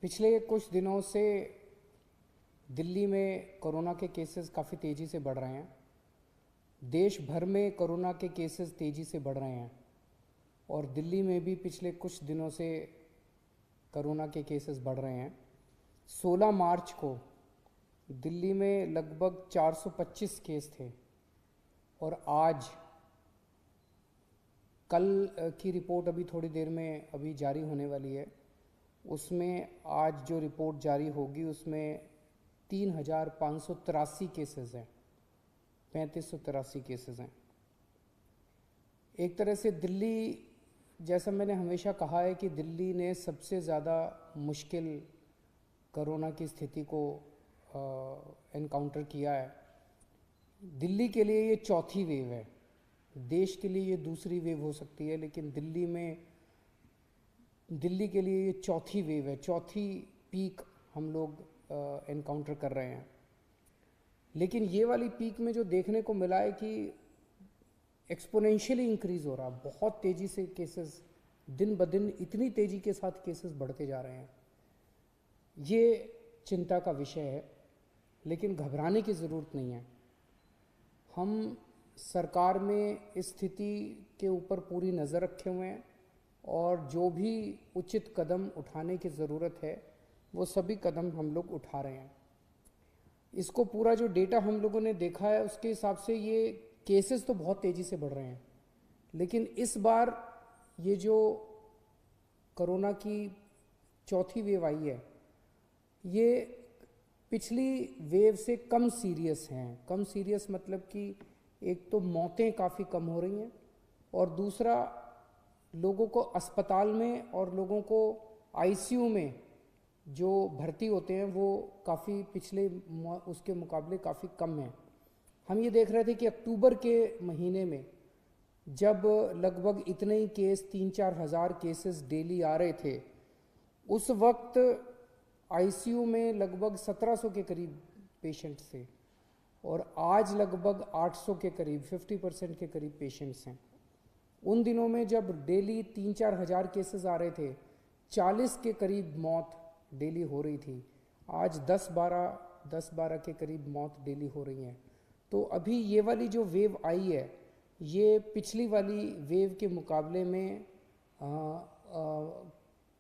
पिछले कुछ दिनों से दिल्ली में कोरोना के केसेस काफ़ी तेज़ी से बढ़ रहे हैं। देश भर में कोरोना के केसेस तेज़ी से बढ़ रहे हैं और दिल्ली में भी पिछले कुछ दिनों से कोरोना के केसेस बढ़ रहे हैं। 16 मार्च को दिल्ली में लगभग 425 केस थे और आज कल की रिपोर्ट अभी थोड़ी देर में अभी जारी होने वाली है। उसमें आज जो रिपोर्ट जारी होगी उसमें 3,583 केसेस हैं, 3,583 केसेस हैं। एक तरह से दिल्ली, जैसा मैंने हमेशा कहा है कि दिल्ली ने सबसे ज़्यादा मुश्किल कोरोना की स्थिति को एनकाउंटर किया है। दिल्ली के लिए ये चौथी वेव है, देश के लिए ये दूसरी वेव हो सकती है, लेकिन दिल्ली के लिए ये चौथी वेव है, चौथी पीक हम लोग एनकाउंटर कर रहे हैं। लेकिन ये वाली पीक में जो देखने को मिला है कि एक्सपोनेंशियली इंक्रीज़ हो रहा, बहुत तेज़ी से केसेस दिन ब दिन इतनी तेज़ी के साथ केसेस बढ़ते जा रहे हैं। ये चिंता का विषय है, लेकिन घबराने की ज़रूरत नहीं है। हम सरकार में इस स्थिति के ऊपर पूरी नज़र रखे हुए हैं और जो भी उचित कदम उठाने की ज़रूरत है वो सभी कदम हम लोग उठा रहे हैं। इसको पूरा जो डेटा हम लोगों ने देखा है उसके हिसाब से ये केसेस तो बहुत तेज़ी से बढ़ रहे हैं, लेकिन इस बार ये जो कोरोना की चौथी वेव आई है ये पिछली वेव से कम सीरियस हैं। कम सीरियस मतलब कि एक तो मौतें काफ़ी कम हो रही हैं और दूसरा लोगों को अस्पताल में और लोगों को आईसीयू में जो भर्ती होते हैं वो काफ़ी पिछले उसके मुकाबले काफ़ी कम हैं। हम ये देख रहे थे कि अक्टूबर के महीने में जब लगभग इतने ही केस 3-4 हज़ार केसेस डेली आ रहे थे, उस वक्त आईसीयू में लगभग 1700 के करीब पेशेंट्स थे और आज लगभग 800 के करीब 50% के करीब पेशेंट्स हैं। उन दिनों में जब डेली 3-4 हज़ार केसेस आ रहे थे, 40 के करीब मौत डेली हो रही थी। आज 10-12 के करीब मौत डेली हो रही हैं। तो अभी ये वाली जो वेव आई है ये पिछली वाली वेव के मुकाबले में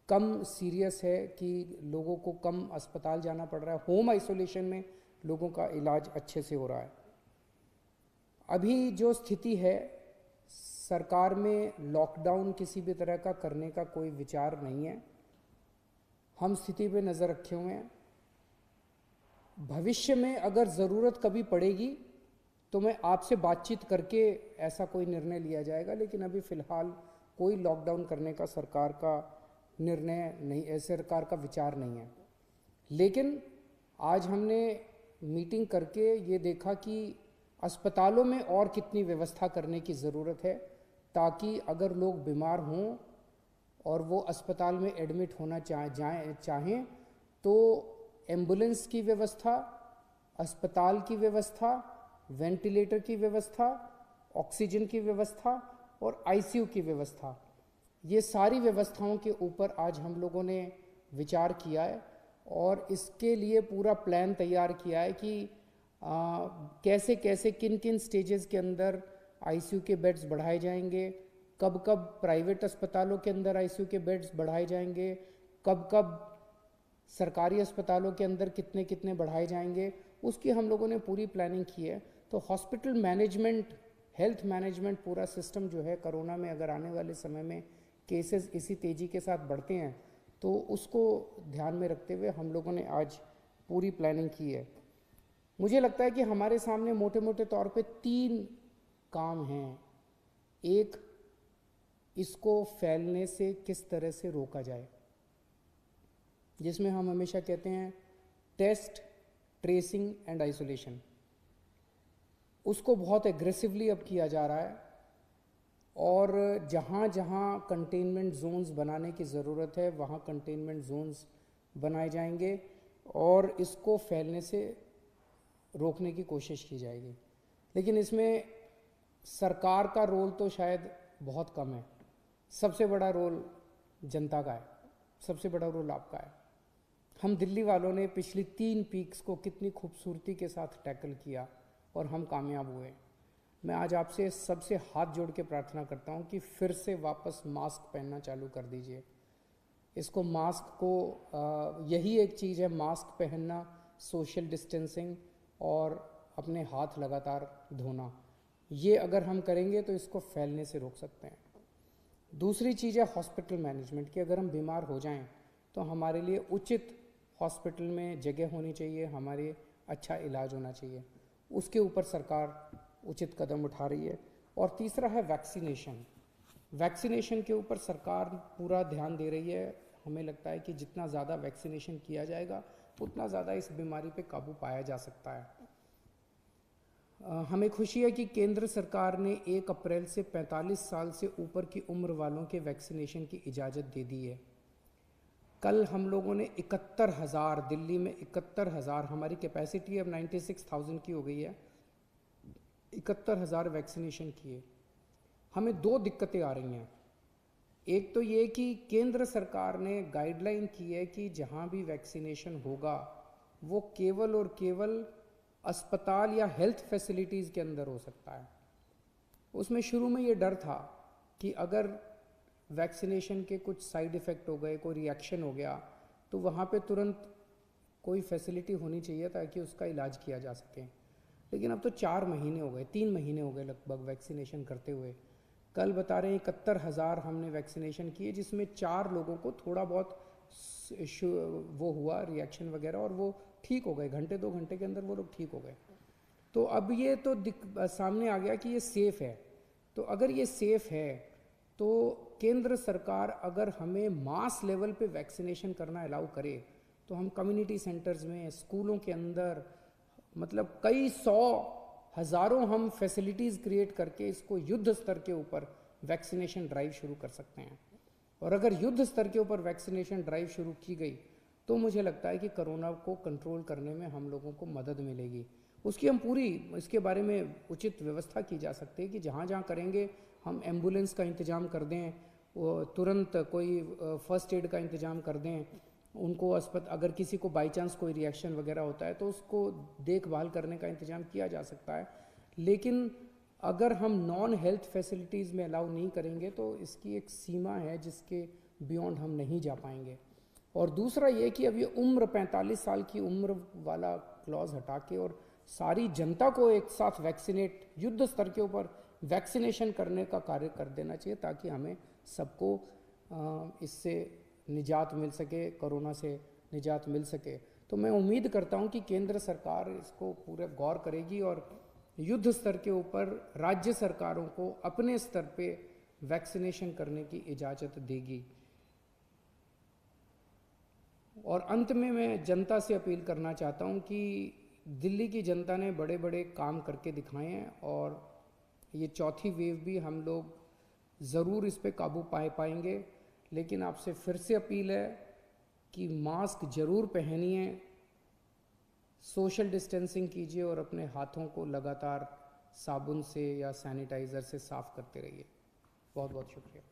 कम सीरियस है कि लोगों को कम अस्पताल जाना पड़ रहा है। होम आइसोलेशन में लोगों का इलाज अच्छे से हो रहा है। अभी जो स्थिति है, सरकार में लॉकडाउन किसी भी तरह का करने का कोई विचार नहीं है। हम स्थिति पे नज़र रखे हुए हैं। भविष्य में अगर ज़रूरत कभी पड़ेगी तो मैं आपसे बातचीत करके ऐसा कोई निर्णय लिया जाएगा, लेकिन अभी फ़िलहाल कोई लॉकडाउन करने का सरकार का निर्णय नहीं, सरकार का विचार नहीं है। लेकिन आज हमने मीटिंग करके ये देखा कि अस्पतालों में और कितनी व्यवस्था करने की ज़रूरत है ताकि अगर लोग बीमार हों और वो अस्पताल में एडमिट होना चाहें तो एम्बुलेंस की व्यवस्था, अस्पताल की व्यवस्था, वेंटिलेटर की व्यवस्था, ऑक्सीजन की व्यवस्था और आईसीयू की व्यवस्था, ये सारी व्यवस्थाओं के ऊपर आज हम लोगों ने विचार किया है और इसके लिए पूरा प्लान तैयार किया है कि कैसे कैसे किन किन स्टेजेस के अंदर आईसीयू के बेड्स बढ़ाए जाएंगे, कब कब प्राइवेट अस्पतालों के अंदर आईसीयू के बेड्स बढ़ाए जाएंगे, कब कब सरकारी अस्पतालों के अंदर कितने कितने बढ़ाए जाएंगे, उसकी हम लोगों ने पूरी प्लानिंग की है। तो हॉस्पिटल मैनेजमेंट, हेल्थ मैनेजमेंट पूरा सिस्टम जो है, कोरोना में अगर आने वाले समय में केसेस इसी तेज़ी के साथ बढ़ते हैं तो उसको ध्यान में रखते हुए हम लोगों ने आज पूरी प्लानिंग की है। मुझे लगता है कि हमारे सामने मोटे मोटे तौर पे 3 काम हैं। एक, इसको फैलने से किस तरह से रोका जाए, जिसमें हम हमेशा कहते हैं टेस्ट, ट्रेसिंग एंड आइसोलेशन। उसको बहुत एग्रेसिवली अब किया जा रहा है और जहाँ जहाँ कंटेनमेंट जोन्स बनाने की ज़रूरत है वहाँ कंटेनमेंट जोन्स बनाए जाएंगे और इसको फैलने से रोकने की कोशिश की जाएगी। लेकिन इसमें सरकार का रोल तो शायद बहुत कम है। सबसे बड़ा रोल जनता का है, सबसे बड़ा रोल आपका है। हम दिल्ली वालों ने पिछली 3 पीक्स को कितनी खूबसूरती के साथ टैकल किया और हम कामयाब हुए। मैं आज आपसे सबसे हाथ जोड़ के प्रार्थना करता हूँ कि फिर से वापस मास्क पहनना चालू कर दीजिए। इसको मास्क को यही एक चीज़ है, मास्क पहनना, सोशल डिस्टेंसिंग और अपने हाथ लगातार धोना। ये अगर हम करेंगे तो इसको फैलने से रोक सकते हैं। दूसरी चीज़ है हॉस्पिटल मैनेजमेंट की। अगर हम बीमार हो जाएं तो हमारे लिए उचित हॉस्पिटल में जगह होनी चाहिए, हमारे अच्छा इलाज होना चाहिए। उसके ऊपर सरकार उचित कदम उठा रही है। और तीसरा है वैक्सीनेशन। वैक्सीनेशन के ऊपर सरकार पूरा ध्यान दे रही है। हमें लगता है कि जितना ज़्यादा वैक्सीनेशन किया जाएगा उतना ज़्यादा इस बीमारी पे काबू पाया जा सकता है। हमें खुशी है कि केंद्र सरकार ने 1 अप्रैल से 45 साल से ऊपर की उम्र वालों के वैक्सीनेशन की इजाज़त दे दी है। कल हम लोगों ने 71,000, दिल्ली में 71,000, हमारी कैपेसिटी अब 96,000 की हो गई है, 71,000 वैक्सीनेशन किए। हमें 2 दिक्कतें आ रही हैं। एक तो ये कि केंद्र सरकार ने गाइडलाइन की है कि जहाँ भी वैक्सीनेशन होगा वो केवल और केवल अस्पताल या हेल्थ फैसिलिटीज़ के अंदर हो सकता है। उसमें शुरू में ये डर था कि अगर वैक्सीनेशन के कुछ साइड इफ़ेक्ट हो गए, कोई रिएक्शन हो गया, तो वहाँ पे तुरंत कोई फैसिलिटी होनी चाहिए ताकि उसका इलाज किया जा सके। लेकिन अब तो 4 महीने हो गए, 3 महीने हो गए लगभग वैक्सीनेशन करते हुए। कल बता रहे हैं 71,000 हमने वैक्सीनेशन किए, जिसमें 4 लोगों को थोड़ा बहुत वो हुआ रिएक्शन वगैरह, और वो ठीक हो गए। घंटे 2 घंटे के अंदर वो लोग ठीक हो गए। तो अब ये तो सामने आ गया कि ये सेफ़ है। तो अगर ये सेफ़ है तो केंद्र सरकार अगर हमें मास लेवल पे वैक्सीनेशन करना अलाउ करे तो हम कम्युनिटी सेंटर्स में, स्कूलों के अंदर, मतलब कई 100 हज़ारों हम फैसिलिटीज़ क्रिएट करके इसको युद्ध स्तर के ऊपर वैक्सीनेशन ड्राइव शुरू कर सकते हैं। और अगर युद्ध स्तर के ऊपर वैक्सीनेशन ड्राइव शुरू की गई तो मुझे लगता है कि कोरोना को कंट्रोल करने में हम लोगों को मदद मिलेगी। उसकी हम पूरी, इसके बारे में उचित व्यवस्था की जा सकती है कि जहाँ जहाँ करेंगे हम एम्बुलेंस का इंतज़ाम कर दें, वो तुरंत कोई फर्स्ट एड का इंतज़ाम कर दें उनको। अगर किसी को बाई चांस कोई रिएक्शन वगैरह होता है तो उसको देखभाल करने का इंतज़ाम किया जा सकता है। लेकिन अगर हम नॉन हेल्थ फैसिलिटीज़ में अलाउ नहीं करेंगे तो इसकी एक सीमा है जिसके बियॉन्ड हम नहीं जा पाएंगे। और दूसरा ये कि अब ये उम्र 45 साल की उम्र वाला क्लॉज हटा के और सारी जनता को एक साथ वैक्सीनेट, युद्ध स्तर के ऊपर वैक्सीनेशन करने का कार्य कर देना चाहिए ताकि हमें सबको इससे निजात मिल सके, कोरोना से निजात मिल सके। तो मैं उम्मीद करता हूँ कि केंद्र सरकार इसको पूरे गौर करेगी और युद्ध स्तर के ऊपर राज्य सरकारों को अपने स्तर पे वैक्सीनेशन करने की इजाज़त देगी। और अंत में मैं जनता से अपील करना चाहता हूँ कि दिल्ली की जनता ने बड़े बड़े काम करके दिखाए हैं और ये चौथी वेव भी हम लोग ज़रूर इस पे काबू पाएंगे। लेकिन आपसे फिर से अपील है कि मास्क ज़रूर पहनिए, सोशल डिस्टेंसिंग कीजिए और अपने हाथों को लगातार साबुन से या सैनिटाइज़र से साफ़ करते रहिए। बहुत बहुत शुक्रिया।